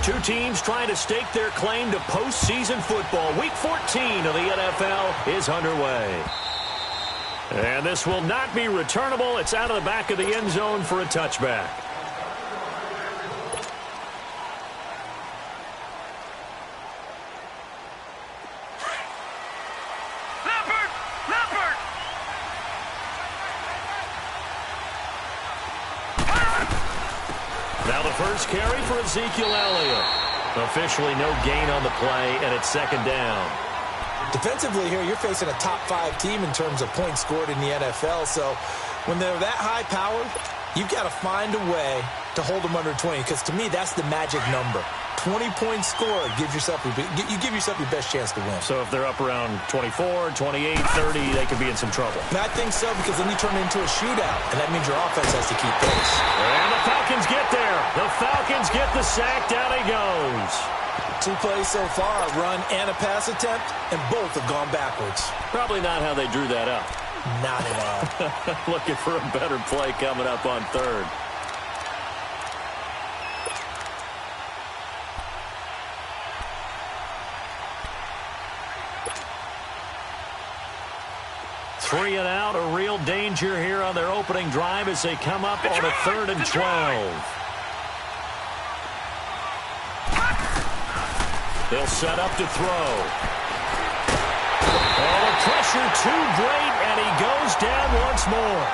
Two teams trying to stake their claim to postseason football. Week 14 of the NFL is underway. And this will not be returnable. It's out of the back of the end zone for a touchback. Now the first carry for Ezekiel Elliott. Officially no gain on the play, and it's second down. Defensively here, you're facing a top-5 team in terms of points scored in the NFL. So when they're that high-powered, you've got to find a way to hold them under 20. Because to me, that's the magic number. 20 points scored gives yourself you give yourself your best chance to win. So if they're up around 24, 28, 30, they could be in some trouble. And I think so, because then you turn it into a shootout, and that means your offense has to keep pace. And the Falcons get there. The Falcons get the sack. Down he goes. 2 plays so far, a run and a pass attempt, and both have gone backwards. Probably not how they drew that up. Not at all. Looking for a better play coming up on third. Three and out, a real danger here on their opening drive as they come up on a 3rd and 12. They'll set up to throw. Oh, the pressure too great, and he goes down once more.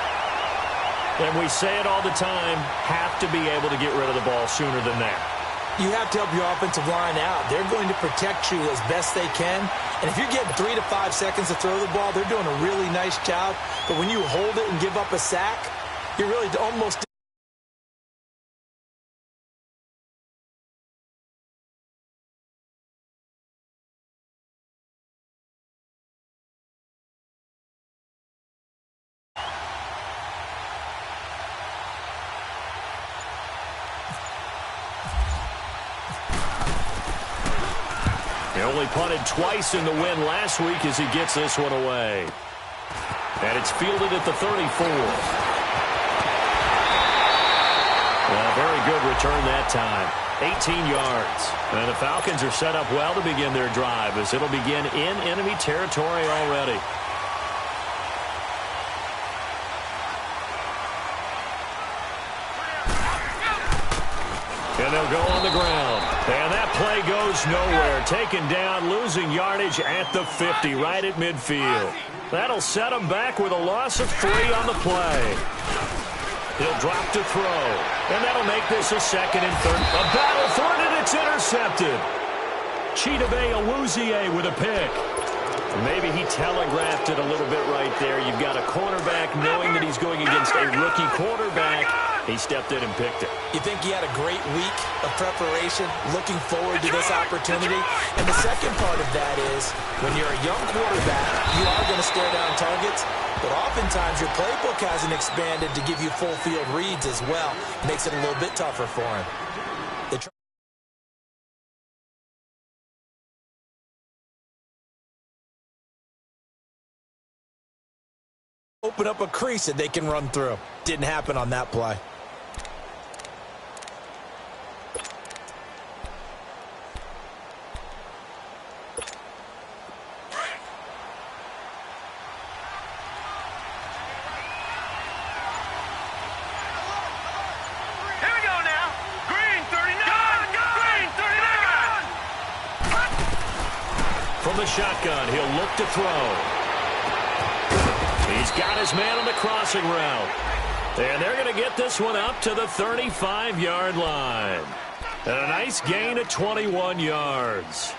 And we say it all the time, have to be able to get rid of the ball sooner than that. You have to help your offensive line out. They're going to protect you as best they can. And if you're getting 3 to 5 seconds to throw the ball, they're doing a really nice job. But when you hold it and give up a sack, you're really almost... He only punted twice in the win last week as he gets this one away. And it's fielded at the 34. Well, very good return that time. 18 yards. And the Falcons are set up well to begin their drive as it'll begin in enemy territory already. And they'll go on the ground. And that play goes nowhere. Taken down, losing yardage at the 50, right at midfield. That'll set him back with a loss of 3 on the play. He'll drop to throw. And that'll make this a 2nd and 3rd. A battle for it, and it's intercepted. Chidobe Awuzie with a pick. Maybe he telegraphed it a little bit right there. You've got a cornerback knowing that he's going against a rookie quarterback. He stepped in and picked it. You think he had a great week of preparation, looking forward to this opportunity? And the second part of that is, when you're a young quarterback, you are going to stare down targets, but oftentimes your playbook hasn't expanded to give you full field reads as well. Makes it a little bit tougher for him. Open up a crease that they can run through. Didn't happen on that play. From the shotgun, he'll look to throw. He's got his man on the crossing route. And they're going to get this one up to the 35-yard line. And a nice gain of 21 yards.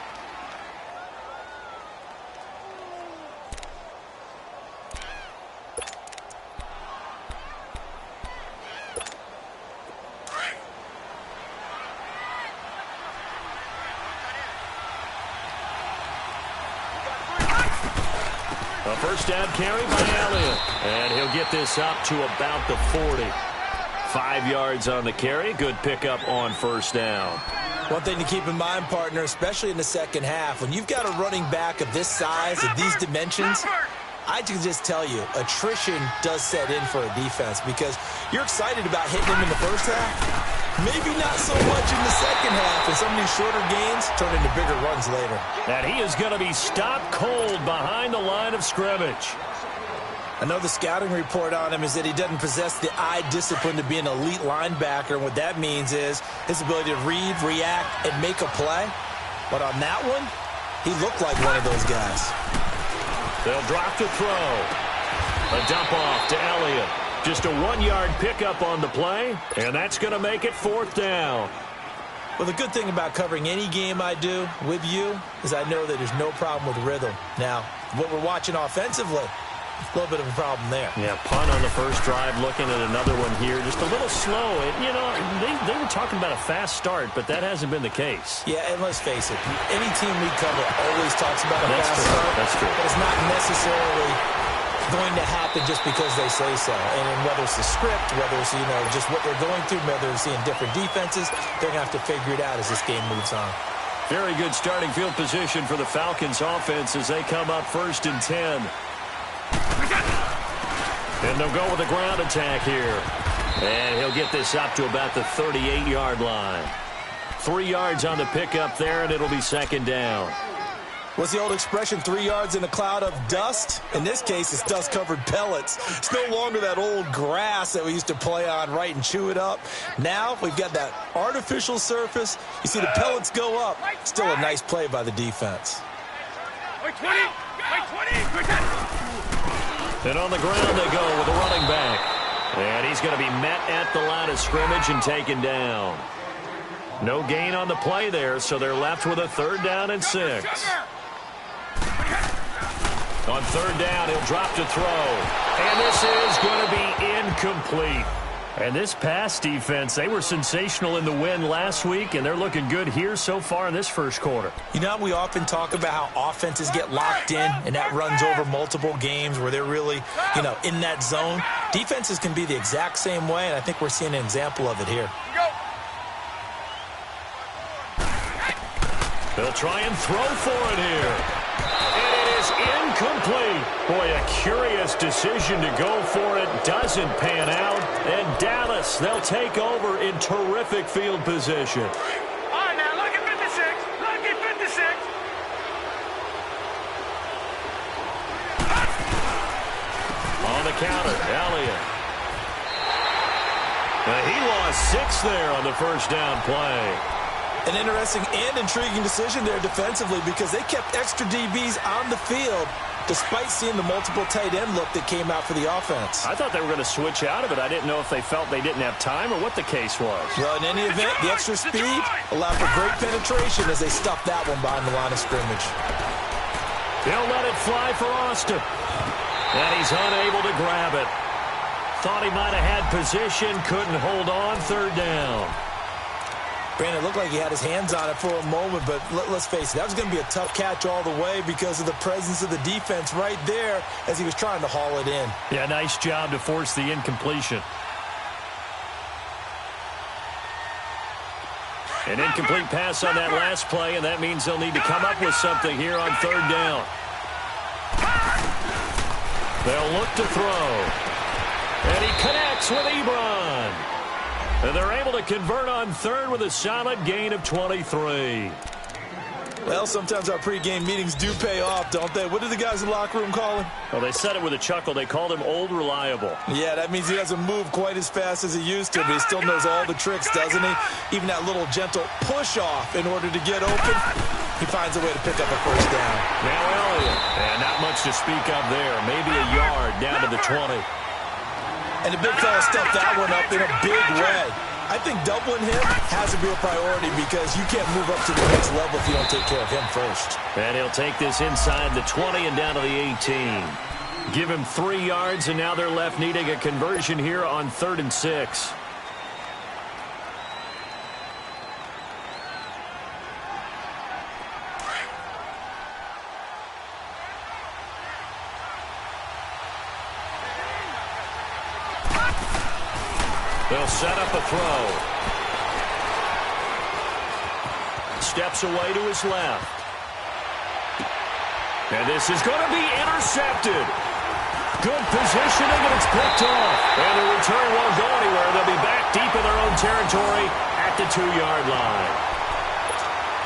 A first down carry by Elliott. And he'll get this up to about the 40. 5 yards on the carry. Good pickup on first down. One thing to keep in mind, partner, especially in the second half, when you've got a running back of this size and these dimensions, I can just tell you, attrition does set in for a defense because you're excited about hitting him in the first half. Maybe not so much in the second half, and some of these these shorter gains turn into bigger runs later. And he is going to be stopped cold behind the line of scrimmage. I know the scouting report on him is that he doesn't possess the eye discipline to be an elite linebacker. And what that means is his ability to read, react, and make a play. But on that one, he looked like one of those guys. They'll drop to throw. A dump off to Elliott. Just a 1-yard pickup on the play, and that's going to make it 4th down. Well, the good thing about covering any game I do with you is I know that there's no problem with rhythm. Now, what we're watching offensively, a little bit of a problem there. Yeah, punt on the first drive, looking at another one here. Just a little slow. You know, they were talking about a fast start, but that hasn't been the case. Yeah, and let's face it, any team we cover always talks about a fast start. That's true. But it's not necessarily going to happen just because they say so. And whether it's the script, whether it's, just what they're going through, whether they're seeing different defenses, they're going to have to figure it out as this game moves on. Very good starting field position for the Falcons offense as they come up 1st and 10. And they'll go with a ground attack here. And he'll get this up to about the 38-yard line. 3 yards on the pickup there, and it'll be 2nd down. What's the old expression, 3 yards in a cloud of dust? In this case, it's dust-covered pellets. It's no longer that old grass that we used to play on, right, and chew it up. Now we've got that artificial surface. You see the pellets go up. Still a nice play by the defense. And on the ground they go with a running back. And he's going to be met at the line of scrimmage and taken down. No gain on the play there, so they're left with a 3rd down and 6. On 3rd down, he'll drop to throw. And this is going to be incomplete. And this pass defense, they were sensational in the win last week, and they're looking good here so far in this first quarter. You know, we often talk about how offenses get locked in, and that runs over multiple games where they're really, in that zone. Defenses can be the exact same way, and I think we're seeing an example of it here. They'll try and throw for it here. And it is incomplete. Boy, a curious decision to go for it. Doesn't pan out. And Dallas, they'll take over in terrific field position. All right, now, look at 56. Look at 56. On the counter, Elliott. He lost 6 there on the first down play. An interesting and intriguing decision there defensively because they kept extra DBs on the field despite seeing the multiple tight end look that came out for the offense. I thought they were going to switch out of it. I didn't know if they felt they didn't have time or what the case was. Well, in any event, the extra speed allowed for great penetration as they stuffed that one behind the line of scrimmage. They'll let it fly for Austin. And he's unable to grab it. Thought he might have had position, couldn't hold on, 3rd down. Brandon, it looked like he had his hands on it for a moment, but let's face it, that was going to be a tough catch all the way because of the presence of the defense right there as he was trying to haul it in. Yeah, nice job to force the incompletion. An incomplete pass on that last play, and that means they'll need to come up with something here on 3rd down. They'll look to throw. And he connects with Ebron. And they're able to convert on 3rd with a solid gain of 23. Well, sometimes our pregame meetings do pay off, don't they? What did the guys in the locker room call him? Well, they said it with a chuckle. They called him Old Reliable. Yeah, that means he doesn't move quite as fast as he used to, but he still knows all the tricks, doesn't he? Even that little gentle push-off in order to get open, he finds a way to pick up a 1st down. Now Elliott. And not much to speak of there. Maybe a yard down to the 20. And the big fella stuffed that one up in a big way. I think doubling him has to be a priority because you can't move up to the next level if you don't take care of him first. And he'll take this inside the 20 and down to the 18. Give him 3 yards, and now they're left needing a conversion here on 3rd and 6. They'll set up a throw. Steps away to his left. And this is going to be intercepted. Good positioning, and it's picked off. And the return won't go anywhere. They'll be back deep in their own territory at the 2-yard line.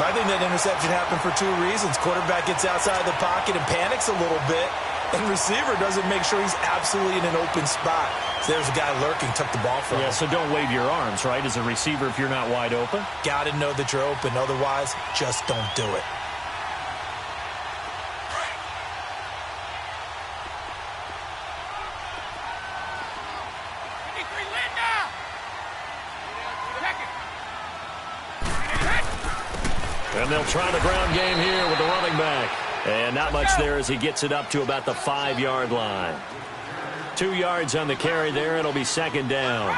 I think that interception happened for two reasons. Quarterback gets outside the pocket and panics a little bit, and receiver doesn't make sure he's absolutely in an open spot. So there's a guy lurking, took the ball from him. Yeah, so don't wave your arms, right, as a receiver if you're not wide open. Got to know that you're open. Otherwise, just don't do it. And they'll try the ground game here with the running back. And not much there as he gets it up to about the 5-yard line. 2 yards on the carry there. It'll be second down.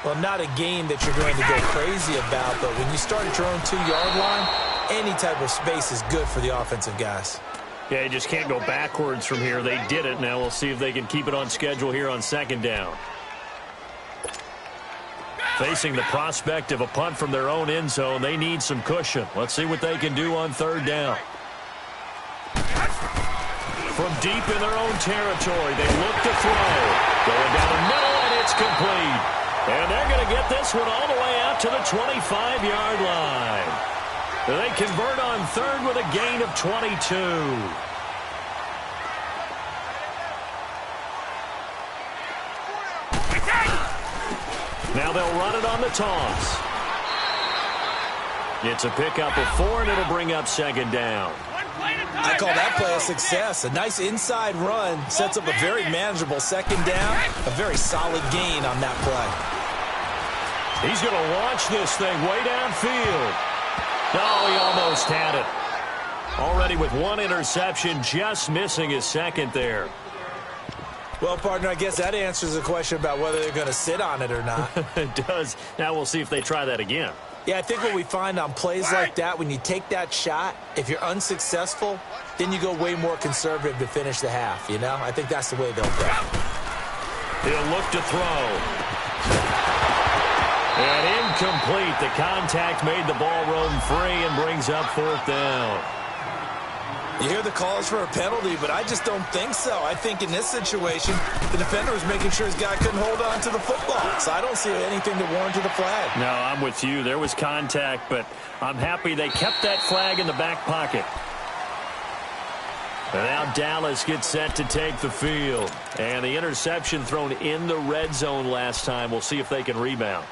Well, not a game that you're going to go crazy about, but when you start at your own 2-yard line, any type of space is good for the offensive guys. Yeah, you just can't go backwards from here. They did it. Now we'll see if they can keep it on schedule here on second down. Facing the prospect of a punt from their own end zone, they need some cushion. Let's see what they can do on third down. From deep in their own territory, they look to throw. Going down the middle, and it's complete. And they're going to get this one all the way out to the 25-yard line. They convert on third with a gain of 22. Now they'll run it on the toss. It's a pickup of 4, and it'll bring up second down. I call that play a success. A nice inside run sets up a very manageable second down. A very solid gain on that play. He's going to launch this thing way downfield. Oh, he almost had it. Already with one interception, just missing his second there. Well, partner, I guess that answers the question about whether they're going to sit on it or not. It does. Now we'll see if they try that again. Yeah, I think what we find on plays like that, when you take that shot, if you're unsuccessful, then you go way more conservative to finish the half, you know? I think that's the way they'll go. He'll look to throw. And incomplete. The contact made the ball roam free and brings up fourth down. You hear the calls for a penalty, but I just don't think so. I think in this situation, the defender was making sure his guy couldn't hold on to the football. So I don't see anything to warrant the flag. No, I'm with you. There was contact, but I'm happy they kept that flag in the back pocket. And now Dallas gets set to take the field. And the interception thrown in the red zone last time. We'll see if they can rebound.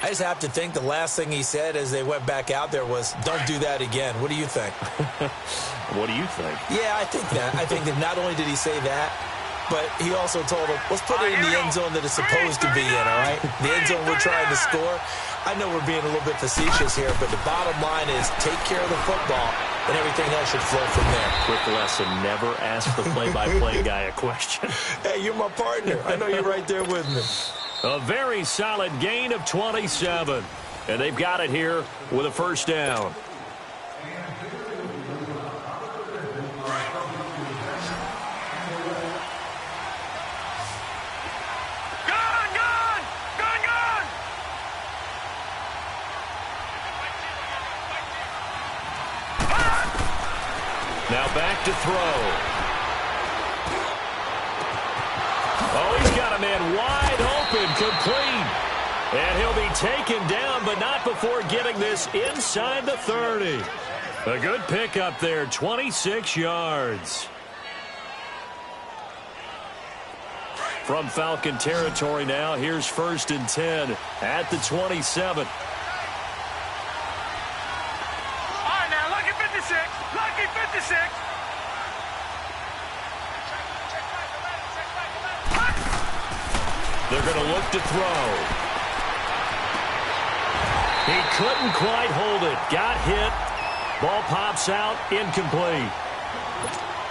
I just have to think the last thing he said as they went back out there was, don't do that again. What do you think? What do you think? Yeah, I think that. I think that not only did he say that, but he also told him, let's put it in the end zone that it's supposed to be in, all right? The end zone we're trying to score. I know we're being a little bit facetious here, but the bottom line is take care of the football, and everything else should flow from there. Quick lesson, never ask the play-by-play guy a question. Hey, you're my partner. I know you're right there with me. A very solid gain of 27. And they've got it here with a first down. Now back to throw. Oh, he's got a man wide open, complete. And he'll be taken down, but not before getting this inside the 30. A good pickup there, 26 yards. From Falcon territory now, here's 1st and 10 at the 27. All right, now, lucky 56. Lucky 56. They're going to look to throw. He couldn't quite hold it. Got hit. Ball pops out. Incomplete.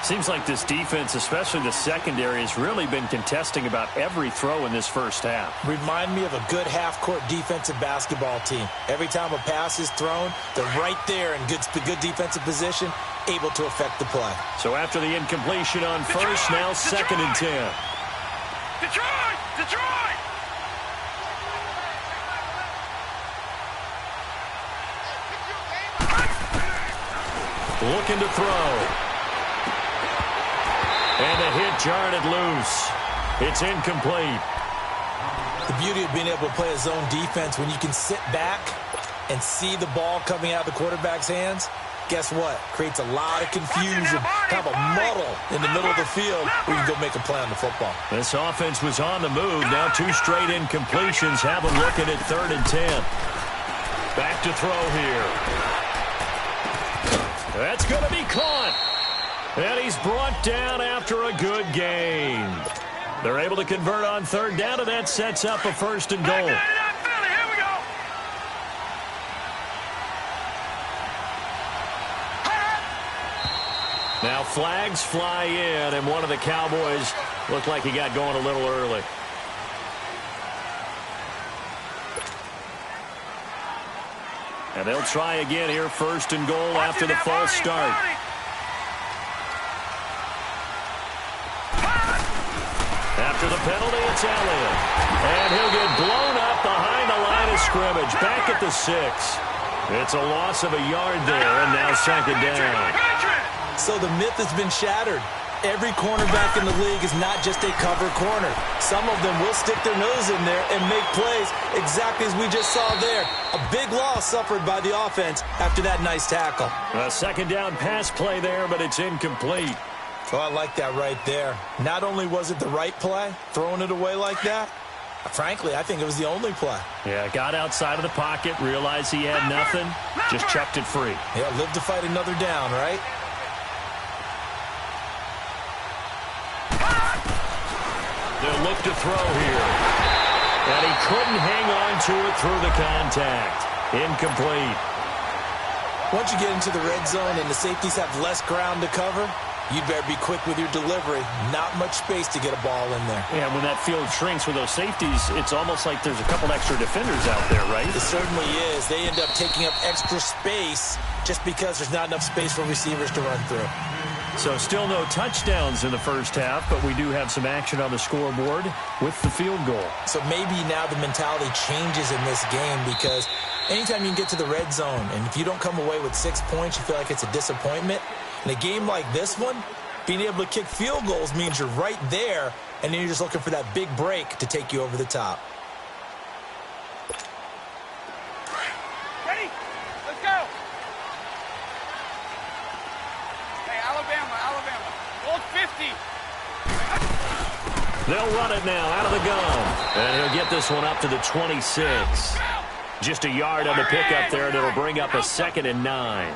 Seems like this defense, especially the secondary, has really been contesting about every throw in this first half. Remind me of a good half-court defensive basketball team. Every time a pass is thrown, they're right there in good defensive position, able to affect the play. So after the incompletion on first, now 2nd and 10. Detroit! Detroit! Looking to throw. And the hit jarred it loose. It's incomplete. The beauty of being able to play a zone defense when you can sit back and see the ball coming out of the quarterback's hands, guess what? Creates a lot of confusion, kind of a muddle in the middle of the field where you can go make a play on the football. This offense was on the move. Now 2 straight incompletions have them looking at 3rd and 10. Back to throw here. That's going to be caught. And he's brought down after a good gain. They're able to convert on 3rd down, and that sets up a 1st and goal. Now flags fly in, and one of the Cowboys looked like he got going a little early. And they'll try again here, 1st and goal after the false start. After the penalty, it's Elliott. And he'll get blown up behind the line of scrimmage, back at the 6. It's a loss of a yard there, and now 2nd down. So the myth has been shattered. Every cornerback in the league is not just a cover corner. Some of them will stick their nose in there and make plays exactly as we just saw there. A big loss suffered by the offense after that nice tackle. A 2nd down pass play there, but it's incomplete. Oh, I like that right there. Not only was it the right play, throwing it away like that, frankly, I think it was the only play. Yeah, got outside of the pocket, realized he had nothing, just chucked it free. Yeah, live to fight another down, right? They'll look to throw here. And he couldn't hang on to it through the contact. Incomplete. Once you get into the red zone and the safeties have less ground to cover, you'd better be quick with your delivery. Not much space to get a ball in there. Yeah, when that field shrinks with those safeties, it's almost like there's a couple extra defenders out there, right? It certainly is. They end up taking up extra space just because there's not enough space for receivers to run through. So still no touchdowns in the first half, but we do have some action on the scoreboard with the field goal. So maybe now the mentality changes in this game because anytime you can get to the red zone, and if you don't come away with 6 points, you feel like it's a disappointment. In a game like this one, being able to kick field goals means you're right there, and then you're just looking for that big break to take you over the top. Ready? Let's go. Hey, Alabama. Old 50. They'll run it now out of the gun. And he'll get this one up to the 26. Just a yard on the pickup there, and it'll bring up a 2nd and 9.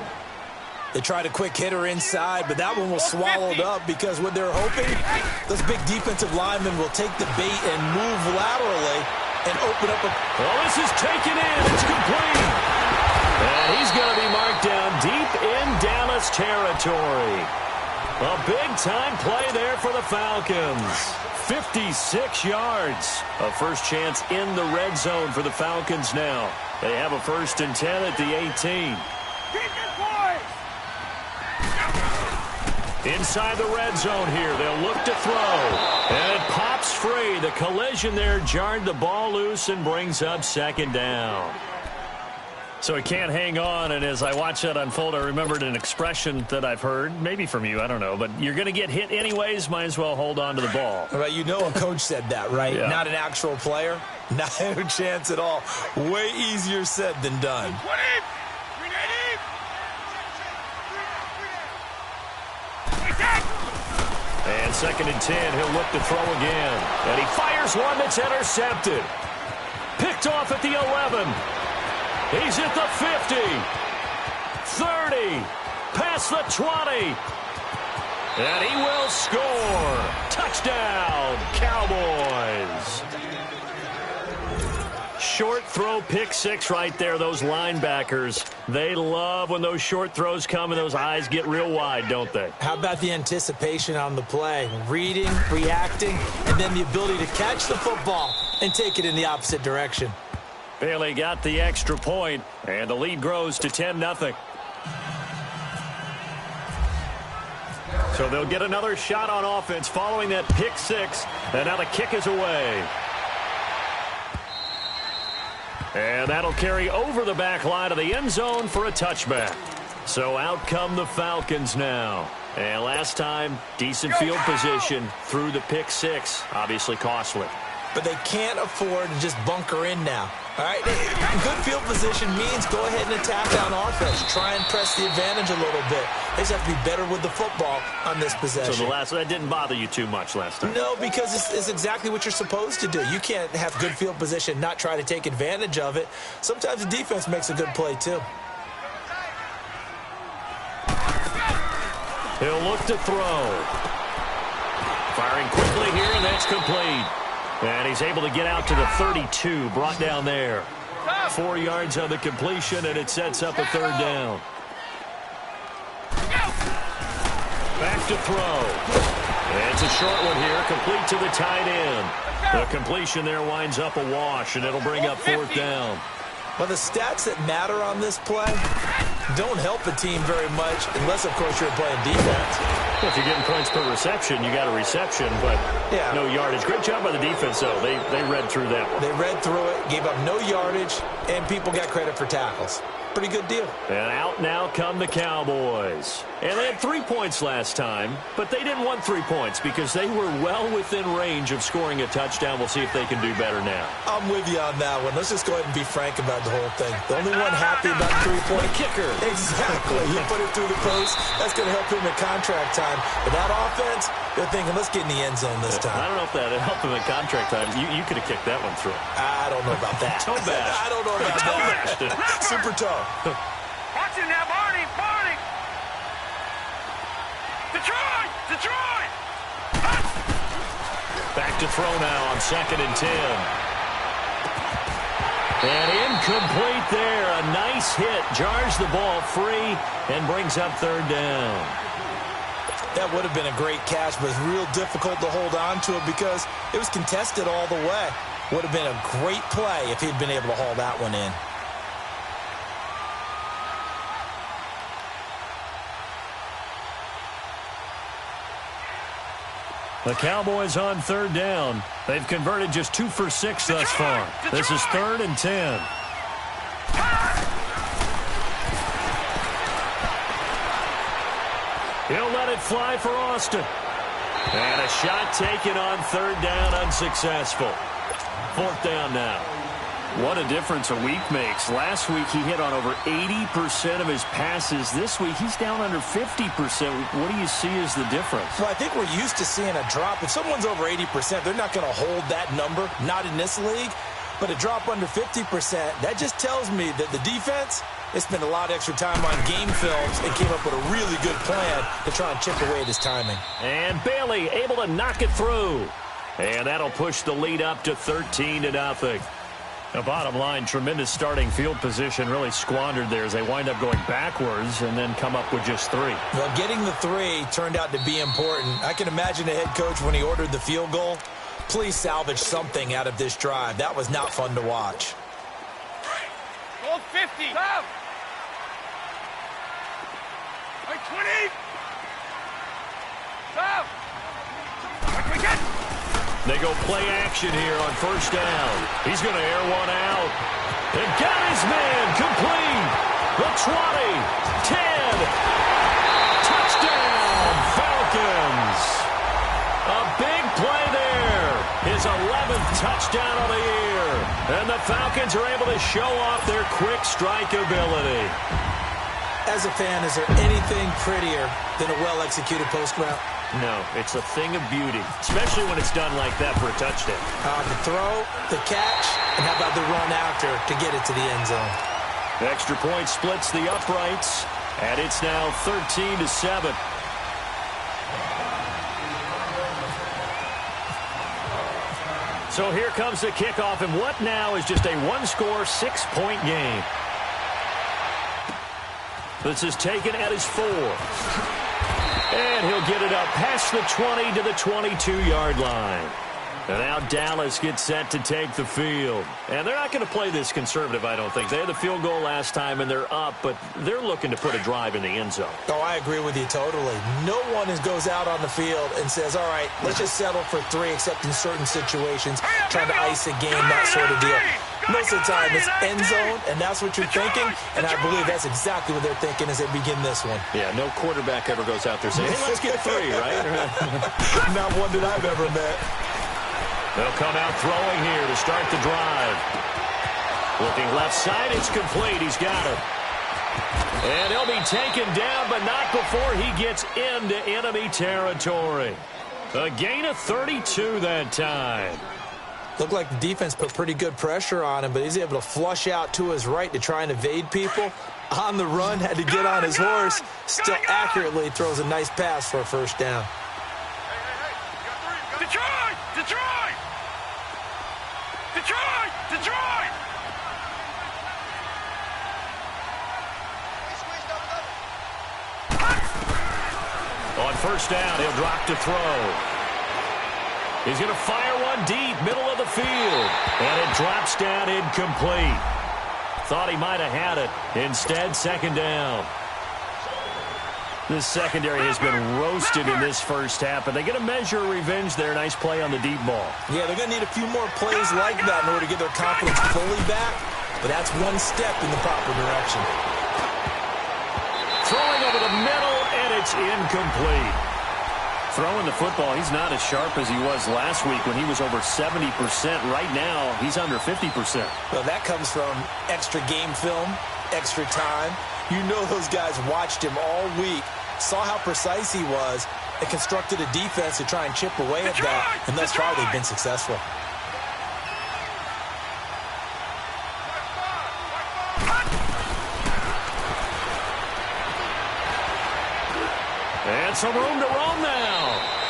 They tried a quick hitter inside, but that one was swallowed up because what they're hoping, those big defensive linemen will take the bait and move laterally and open up a... Well, this is taken in. It's complete. And he's going to be marked down deep in Dallas territory. A big-time play there for the Falcons. 56 yards. A first chance in the red zone for the Falcons now. They have a 1st and 10 at the 18. Inside the red zone here, they'll look to throw. And it pops free. The collision there jarred the ball loose and brings up 2nd down. So he can't hang on, and as I watch that unfold, I remembered an expression that I've heard, maybe from you, I don't know, but you're going to get hit anyways, might as well hold on to the ball. Well, you know a coach said that, right? Yeah. Not an actual player. Not a chance at all. Way easier said than done. And 2nd and 10, he'll look to throw again. And he fires one that's intercepted. Picked off at the 11. He's at the 50. 30. Past the 20. And he will score. Touchdown, Cowboys. Short throw, pick 6 right there. Those linebackers, they love when those short throws come and those eyes get real wide, don't they? How about the anticipation on the play? Reading, reacting, and then the ability to catch the football and take it in the opposite direction. Bailey got the extra point, and the lead grows to 10-0. So they'll get another shot on offense following that pick 6, and now the kick is away. And that'll carry over the back line of the end zone for a touchback. So out come the Falcons now. And last time, decent field position through the pick 6. Obviously costly. But they can't afford to just bunker in now. All right, good field position means go ahead and attack on offense. Try and press the advantage a little bit. They just have to be better with the football on this possession. So that didn't bother you too much last time? No, because it's exactly what you're supposed to do. You can't have good field position, not try to take advantage of it. Sometimes the defense makes a good play, too. He'll look to throw. Firing quickly here, and that's complete. And he's able to get out to the 32, brought down there. 4 yards on the completion, and it sets up a third down. Back to throw. It's a short one here, complete to the tight end. The completion there winds up a wash, and it'll bring up fourth down. Well, the stats that matter on this play don't help a team very much unless, of course, you're playing defense. Well, if you're getting points per reception, you got a reception, but no yardage. Great job by the defense, though. They read through that one. They read through it, gave up no yardage, and people got credit for tackles. Pretty good deal. And out now come the Cowboys. And they had 3 points last time, but they didn't want 3 points because they were well within range of scoring a touchdown. We'll see if they can do better now. I'm with you on that one. Let's just go ahead and be frank about the whole thing. The only one happy about the 3-point kicker. Exactly. You put it through the post. That's going to help him in contract time. But that offense, they're thinking, let's get in the end zone this time. I don't know if that helped him in contract time. You could have kicked that one through. I don't know about that. Toe bash. I don't know about that. Super toe. Watch it now, Barney! Barney! Detroit! Detroit! Back to throw now on 2nd and 10. And incomplete there. A nice hit. Jars the ball free and brings up third down. That would have been a great catch, but it's real difficult to hold on to it because it was contested all the way. Would have been a great play if he'd been able to haul that one in. The Cowboys on third down. They've converted just 2 for 6 thus far. This is 3rd and 10. He'll let it fly for Austin. And a shot taken on third down, unsuccessful. Fourth down now. What a difference a week makes. Last week he hit on over 80% of his passes. This week he's down under 50%. What do you see as the difference? Well, I think we're used to seeing a drop. If someone's over 80%, they're not going to hold that number, not in this league. But a drop under 50%, that just tells me that the defense, they spent a lot of extra time on game films and came up with a really good plan to try and chip away at his timing. And Bailey able to knock it through. And that'll push the lead up to 13-0. The bottom line, tremendous starting field position, really squandered there as they wind up going backwards and then come up with just 3. Well, getting the 3 turned out to be important. I can imagine the head coach when he ordered the field goal. Please salvage something out of this drive. That was not fun to watch. Gold 50. Stop. 20. Stop. They go play action here on first down. He's going to air one out. And got his man complete. The 20, 10. Touchdown, Falcons. A big play there. His 11th touchdown of the year. And the Falcons are able to show off their quick strike ability. As a fan, is there anything prettier than a well-executed post route? No, it's a thing of beauty, especially when it's done like that for a touchdown. The throw, the catch, and how about the run after to get it to the end zone? The extra point splits the uprights, and it's now 13-7. So here comes the kickoff, and what now is just a one-score, 6-point game. This is taken at his 4. And he'll get it up past the 20 to the 22-yard line. And now Dallas gets set to take the field. And they're not going to play this conservative, I don't think. They had the field goal last time, and they're up, but they're looking to put a drive in the end zone. Oh, I agree with you totally. No one goes out on the field and says, all right, let's just settle for 3, except in certain situations, trying to ice a game, that sort of deal. Most of the time, it's end zone, and that's what you're thinking, and I believe that's exactly what they're thinking as they begin this one. Yeah, no quarterback ever goes out there saying, hey, let's get 3, right? Not one that I've ever met. They'll come out throwing here to start the drive. Looking left side, it's complete. He's got it. And he'll be taken down, but not before he gets into enemy territory. A gain of 32 that time. Looked like the defense put pretty good pressure on him, but he's able to flush out to his right to try and evade people. On the run, had to get on his horse. Still accurately throws a nice pass for a first down. Detroit! Detroit! Detroit! Detroit! On first down, he'll drop to throw. He's going to fire one deep, middle of the field. And it drops down incomplete. Thought he might have had it. Instead, second down. This secondary has been roasted in this first half, but they get a measure of revenge there. Nice play on the deep ball. Yeah, they're going to need a few more plays like that in order to get their confidence fully back, but that's one step in the proper direction. Throwing over the middle, and it's incomplete. Throwing the football, he's not as sharp as he was last week when he was over 70%. Right now, he's under 50%. Well, that comes from extra game film, extra time. You know those guys watched him all week, saw how precise he was, and constructed a defense to try and chip away at that, and thus far they've been successful. And some room to roam now.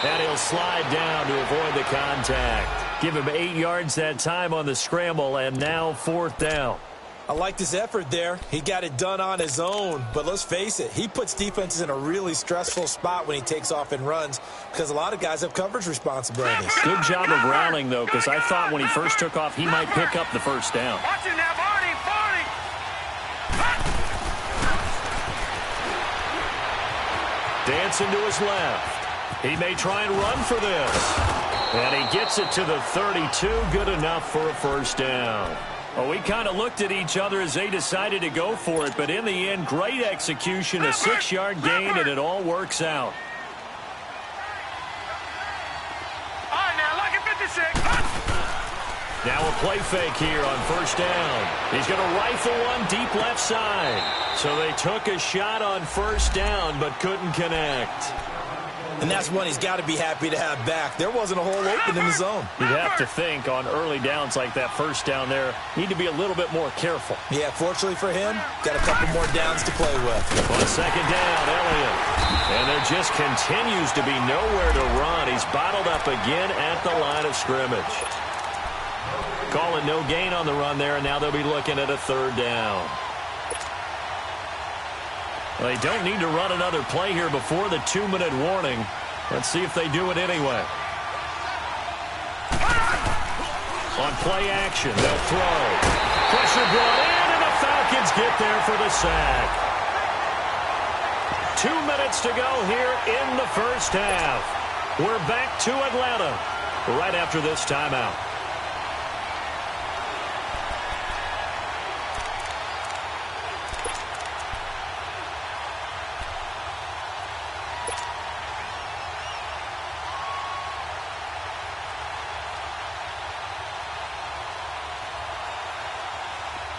And he'll slide down to avoid the contact. Give him 8 yards that time on the scramble, and now fourth down. I liked his effort there. He got it done on his own. But let's face it, he puts defenses in a really stressful spot when he takes off and runs because a lot of guys have coverage responsibilities. Good job of rallying, though, because I thought when he first took off, he might pick up the first down. Watch it now, Barney! Barney! Dancing to his left. He may try and run for this. And he gets it to the 32. Good enough for a first down. Well, we kind of looked at each other as they decided to go for it, but in the end, great execution, a 6-yard gain, and it all works out. All right, now, look at 56. Now a play fake here on first down. He's going to rifle one deep left side. So they took a shot on first down, but couldn't connect. And that's one he's got to be happy to have back. There wasn't a hole open in the zone. You'd have to think on early downs like that first down there, need to be a little bit more careful. Yeah, fortunately for him, got a couple more downs to play with. On second down, Elliott. And there just continues to be nowhere to run. He's bottled up again at the line of scrimmage. Calling no gain on the run there, and now they'll be looking at a third down. Well, they don't need to run another play here before the 2-minute warning. Let's see if they do it anyway. On play action, they'll throw. Pressure brought in, and the Falcons get there for the sack. 2 minutes to go here in the first half. We're back to Atlanta right after this timeout.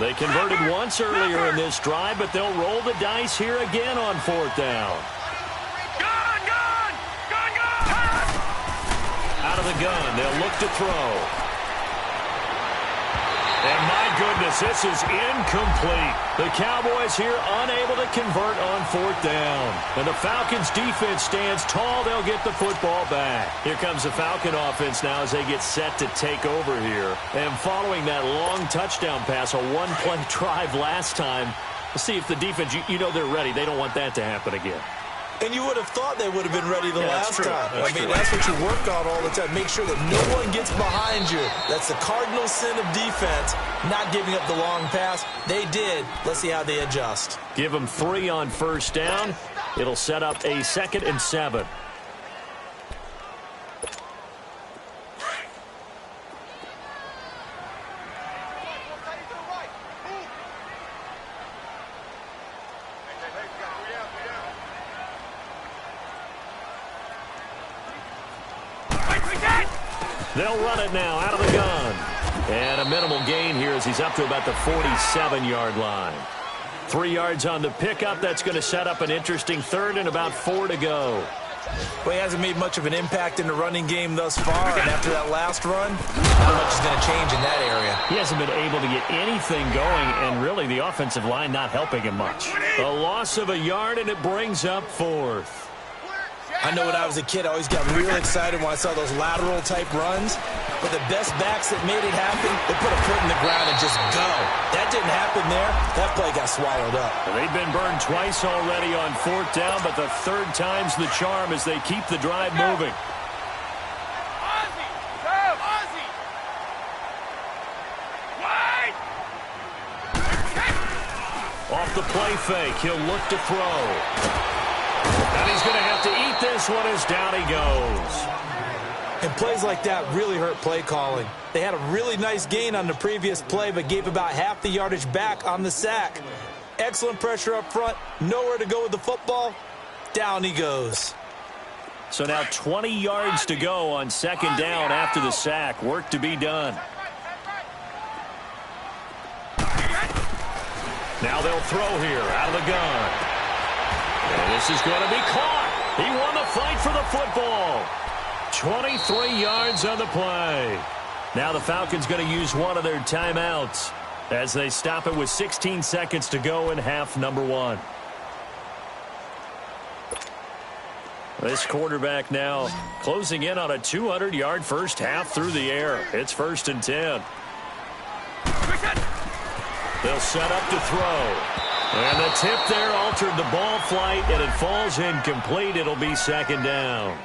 They converted once earlier in this drive, but they'll roll the dice here again on fourth down. Gun! Gun! Gun! Gun! Out of the gun, they'll look to throw. And my goodness, this is incomplete. The Cowboys here unable to convert on fourth down. And the Falcons defense stands tall. They'll get the football back. Here comes the Falcon offense now as they get set to take over here. And following that long touchdown pass, a one-play drive last time, let's see if the defense, you know they're ready. They don't want that to happen again. And you would have thought they would have been ready the last time. That's what you work on all the time. Make sure that no one gets behind you. That's the cardinal sin of defense, not giving up the long pass. They did. Let's see how they adjust. Give them 3 on first down. It'll set up a 2nd and 7. They'll run it now out of the gun. And a minimal gain here as he's up to about the 47-yard line. 3 yards on the pickup. That's going to set up an interesting third and about 4 to go. Well, he hasn't made much of an impact in the running game thus far, and after that last run, not much is going to change in that area. He hasn't been able to get anything going, and really the offensive line not helping him much. A loss of a yard, and it brings up 4th. I know when I was a kid, I always got real excited when I saw those lateral-type runs. But the best backs that made it happen, they put a foot in the ground and just go. That didn't happen there. That play got swallowed up. They've been burned twice already on 4th down, but the 3rd time's the charm as they keep the drive moving. Off the play fake, he'll look to throw. And he's going to have to eat this one as down he goes. And plays like that really hurt play calling. They had a really nice gain on the previous play, but gave about half the yardage back on the sack. Excellent pressure up front. Nowhere to go with the football. Down he goes. So now 20 yards to go on 2nd down after the sack. Work to be done. Now they'll throw here out of the gun. And this is going to be caught. He won the fight for the football. 23 yards on the play. Now the Falcons going to use one of their timeouts as they stop it with 16 seconds to go in half number 1. This quarterback now closing in on a 200-yard first half through the air. It's 1st and 10. They'll set up to throw. And the tip there altered the ball flight, and it falls incomplete. It'll be 2nd down.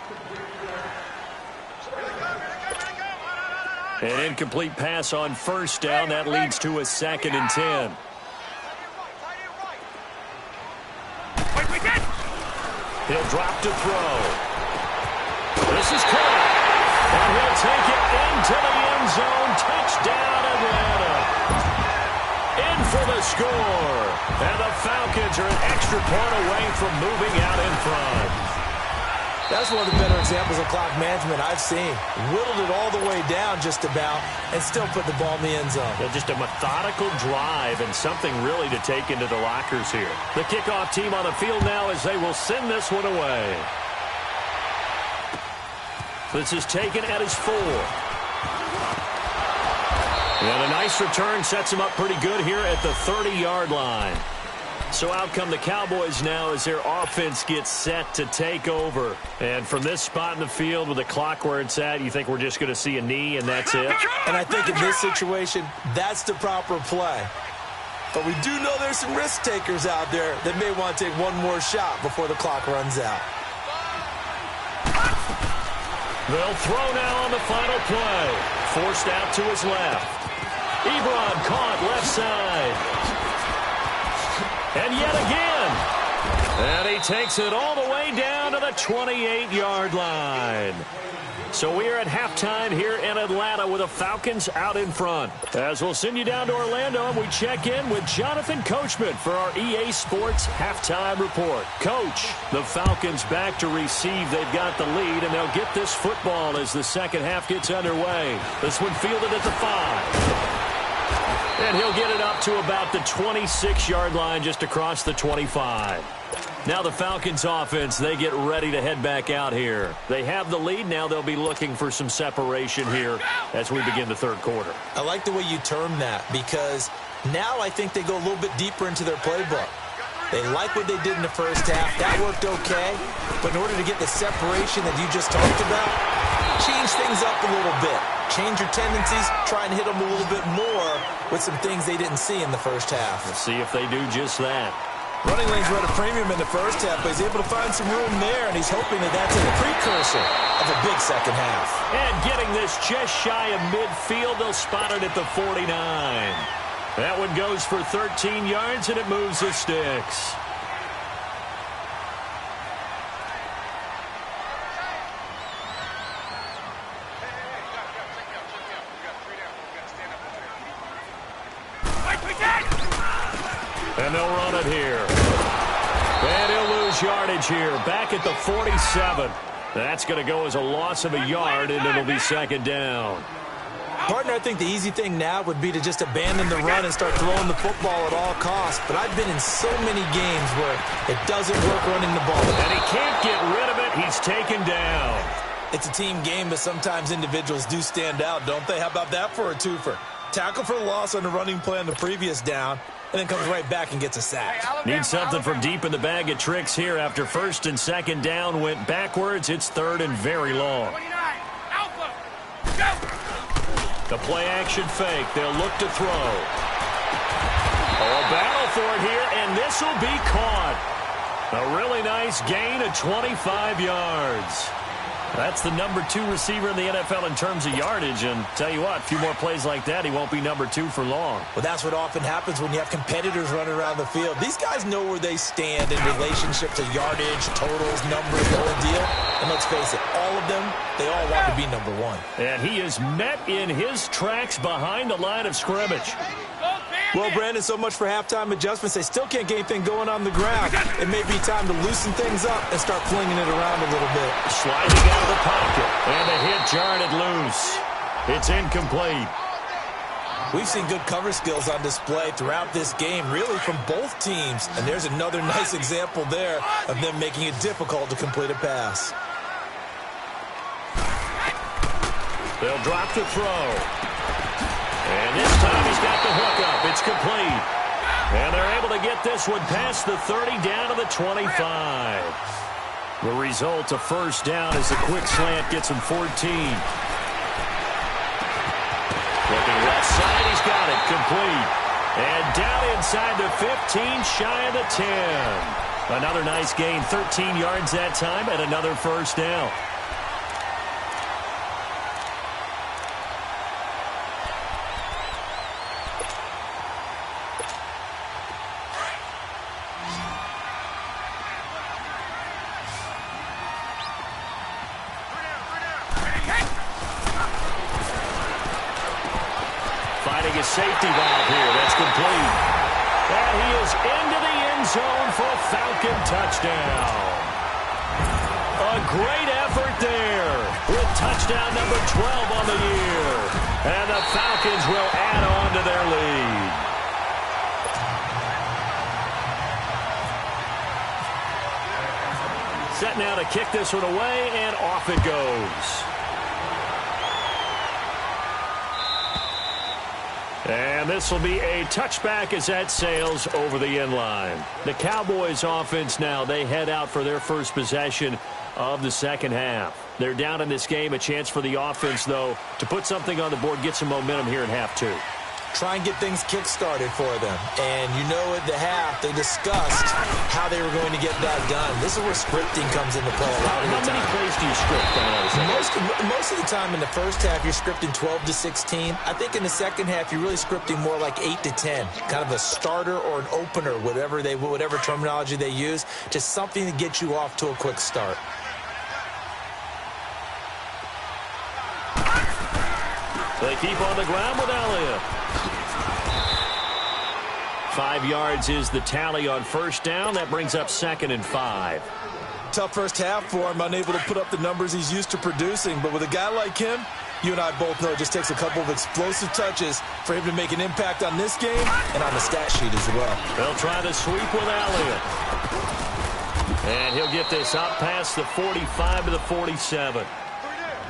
An incomplete pass on 1st down. That leads to a 2nd and 10. He'll drop to throw. This is caught. And he'll take it into the end zone. Touchdown, Atlanta. In for the score. And the Falcons are an extra point away from moving out in front. That's one of the better examples of clock management I've seen. Whittled it all the way down just about and still put the ball in the end zone. Yeah, just a methodical drive and something really to take into the lockers here. The kickoff team on the field now as they will send this one away. This is taken at his 4. And a nice return sets him up pretty good here at the 30-yard line. So out come the Cowboys now as their offense gets set to take over. And from this spot in the field with the clock where it's at, you think we're just going to see a knee and that's it? And I think in this situation, that's the proper play. But we do know there's some risk takers out there that may want to take one more shot before the clock runs out. They'll throw now on the final play. Forced out to his left. Ebron caught left side. And yet again. And he takes it all the way down to the 28-yard line. So we are at halftime here in Atlanta with the Falcons out in front. As we'll send you down to Orlando and we check in with Jonathan Coachman for our EA Sports halftime report. Coach, the Falcons back to receive. They've got the lead and they'll get this football as the second half gets underway. This one fielded at the 5. And he'll get it up to about the 26-yard line just across the 25. Now the Falcons offense, they get ready to head back out here. They have the lead. Now they'll be looking for some separation here as we begin the third quarter. I like the way you term that because now I think they go a little bit deeper into their playbook. They like what they did in the first half. That worked okay. But in order to get the separation that you just talked about, change things up a little bit. Change your tendencies. Try and hit them a little bit more with some things they didn't see in the first half. We'll see if they do just that. Running lanes were at a premium in the first half, but he's able to find some room there, and he's hoping that that's a precursor of a big second half. And getting this just shy of midfield, they'll spot it at the 49. That one goes for 13 yards, and it moves the sticks. And they'll run it here. And he'll lose yardage here. Back at the 47. That's going to go as a loss of a yard, and it'll be second down. Partner, I think the easy thing now would be to just abandon the run and start throwing the football at all costs. But I've been in so many games where it doesn't work running the ball. And he can't get rid of it. He's taken down. It's a team game, but sometimes individuals do stand out, don't they? How about that for a twofer? Tackle for loss on the running play on the previous down, and then comes right back and gets a sack. Need something from deep in the bag of tricks here after first and second down went backwards. It's third and very long. 29. Alpha. Go. The play-action fake. They'll look to throw. Oh, a battle for it here, and this will be caught. A really nice gain of 25 yards. That's the number 2 receiver in the NFL in terms of yardage. And tell you what, a few more plays like that, he won't be number 2 for long. Well, that's what often happens when you have competitors running around the field. These guys know where they stand in relationship to yardage, totals, numbers, the whole deal. And let's face it, all of them, they all want to be number 1. And he is met in his tracks behind the line of scrimmage. Well, Brandon, so much for halftime adjustments. They still can't get anything going on the ground. It may be time to loosen things up and start flinging it around a little bit. Sliding out of the pocket. And the hit jarred it loose. It's incomplete. We've seen good cover skills on display throughout this game, really from both teams. And there's another nice example there of them making it difficult to complete a pass. They'll drop the throw. And this time he's got the hook up. It's complete. And they're able to get this one past the 30 down to the 25. The result, a first down as the quick slant gets him 14. Looking left side, he's got it. Complete. And down inside the 15, shy of the 10. Another nice gain, 13 yards that time, and another first down. A safety valve here. That's complete. And he is into the end zone for a Falcon touchdown. A great effort there with touchdown number 12 on the year. And the Falcons will add on to their lead. Set now to kick this one away, and off it goes. And this will be a touchback as that sails over the end line. The Cowboys offense now, they head out for their first possession of the second half. They're down in this game, a chance for the offense, though, to put something on the board, get some momentum here in half 2. Try and get things kick-started for them. And you know at the half, they discussed how they were going to get that done. This is where scripting comes into play a lot of the time. How many plays do you script? Most of the time in the first half, you're scripting 12 to 16. I think in the second half, you're really scripting more like 8 to 10. Kind of a starter or an opener, whatever terminology they use. Just something to get you off to a quick start. They keep on the ground with Elliott. 5 yards is the tally on first down. That brings up 2nd and 5. Tough first half for him, unable to put up the numbers he's used to producing. But with a guy like him, you and I both know it just takes a couple of explosive touches for him to make an impact on this game and on the stat sheet as well. They'll try to sweep with Elliott. And he'll get this up past the 45 to the 47.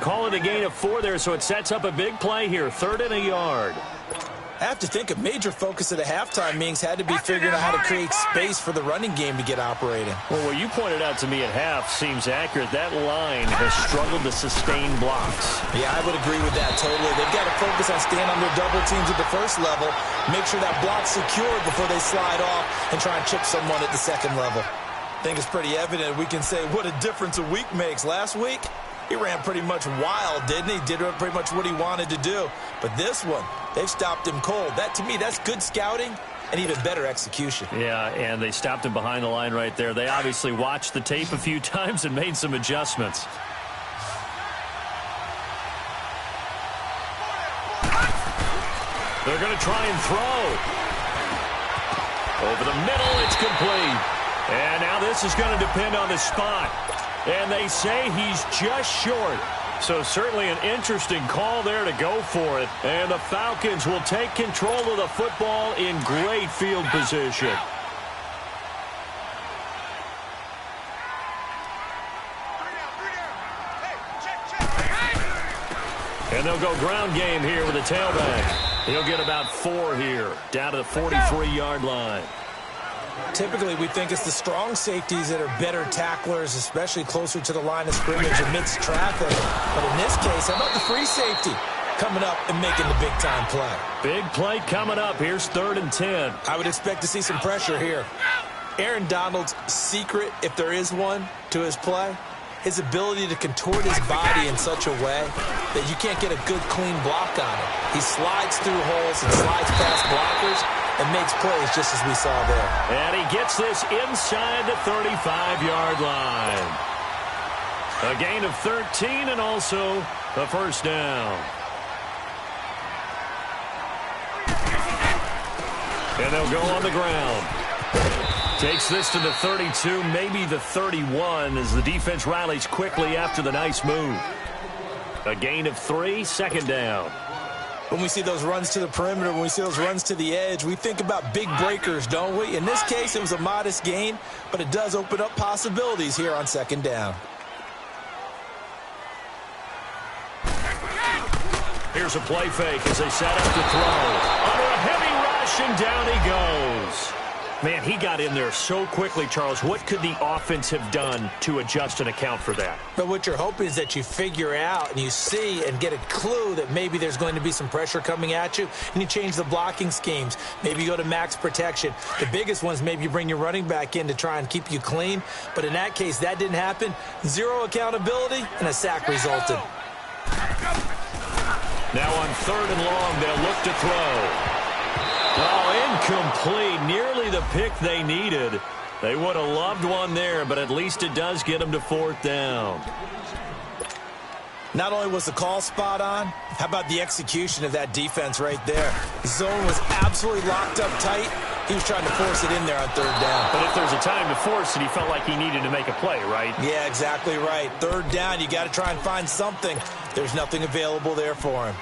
Call it a gain of 4 there, so it sets up a big play here. 3rd and a yard. I have to think a major focus of the halftime meetings had to be figuring out how to create space for the running game to get operating. Well, what you pointed out to me at half seems accurate. That line has struggled to sustain blocks. Yeah, I would agree with that totally. They've got to focus on staying on their double teams at the first level, make sure that block's secured before they slide off and try and chip someone at the second level. I think it's pretty evident we can say what a difference a week makes. Last week, he ran pretty much wild, didn't he? Did pretty much what he wanted to do. But this one, they've stopped him cold. That, to me, that's good scouting and even better execution. Yeah, and they stopped him behind the line right there. They obviously watched the tape a few times and made some adjustments. They're going to try and throw. Over the middle, it's complete. And now this is going to depend on the spot. And they say he's just short. So certainly an interesting call there to go for it. And the Falcons will take control of the football in great field position. And they'll go ground game here with the tailback. He'll get about 4 here, down to the 43-yard line. Typically, we think it's the strong safeties that are better tacklers, especially closer to the line of scrimmage amidst traffic. But in this case, how about the free safety coming up and making the big-time play? Big play coming up. Here's 3rd and 10. I would expect to see some pressure here. Aaron Donald's secret, if there is one, to his play, his ability to contort his body in such a way that you can't get a good, clean block on it. He slides through holes and slides past blockers and makes plays just as we saw there. And he gets this inside the 35-yard line. A gain of 13 and also a first down. And they'll go on the ground. Takes this to the 32, maybe the 31, as the defense rallies quickly after the nice move. A gain of 3, 2nd down. When we see those runs to the perimeter, when we see those runs to the edge, we think about big breakers, don't we? In this case, it was a modest gain, but it does open up possibilities here on 2nd down. Here's a play fake as they set up to throw. Under a heavy rush, and down he goes. Man, he got in there so quickly, Charles. What could the offense have done to adjust and account for that? But what you're hoping is that you figure out and you see and get a clue that maybe there's going to be some pressure coming at you, and you change the blocking schemes. Maybe you go to max protection. The biggest one is maybe you bring your running back in to try and keep you clean. But in that case, that didn't happen. 0 accountability, and a sack resulted. Now on 3rd and long, they'll look to throw. Oh, incomplete. Nearly the pick they needed. They would have loved one there, but at least it does get them to 4th down. Not only was the call spot on, how about the execution of that defense right there? The zone was absolutely locked up tight. He was trying to force it in there on 3rd down. But if there's a time to force it, he felt like he needed to make a play, right? Yeah, exactly right. 3rd down, you got to try and find something. There's nothing available there for him.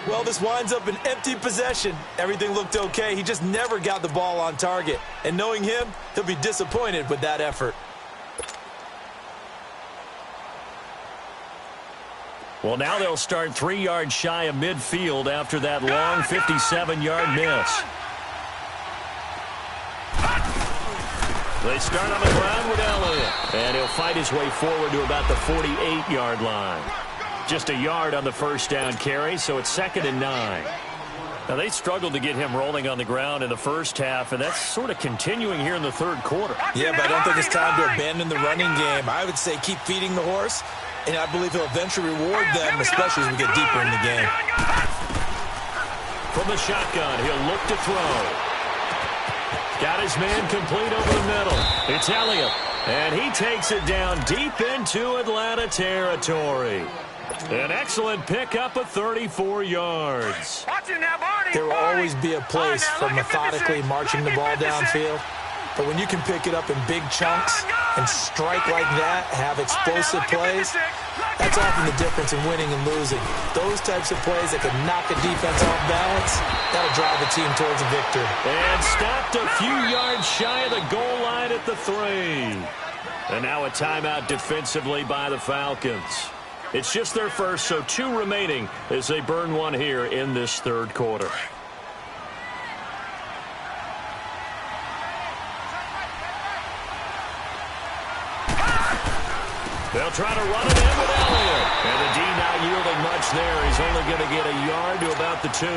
Well, this winds up an empty possession. Everything looked okay. He just never got the ball on target. And knowing him, he'll be disappointed with that effort. Well, now they'll start 3 yards shy of midfield after that long 57-yard miss. They start on the ground with Elliott. And he'll fight his way forward to about the 48-yard line. Just a yard on the 1st down carry, so it's 2nd and 9. Now, they struggled to get him rolling on the ground in the first half, and that's sort of continuing here in the 3rd quarter. Yeah, but I don't think it's time to abandon the running game. I would say keep feeding the horse, and I believe he'll eventually reward them, especially as we get deeper in the game. From the shotgun, he'll look to throw. Got his man complete over the middle. It's Elliott, and he takes it down deep into Atlanta territory. An excellent pickup of 34 yards. There will always be a place for methodically marching the ball downfield. But when you can pick it up in big chunks and strike like that, have explosive plays, that's often the difference in winning and losing. Those types of plays that can knock a defense off balance, that'll drive a team towards a victory. And stopped a few yards shy of the goal line at the 3. And now a timeout defensively by the Falcons. It's just their first, so 2 remaining as they burn one here in this 3rd quarter. They'll try to run it in with Elliott. And the D not yielding much there. He's only going to get a yard to about the 2.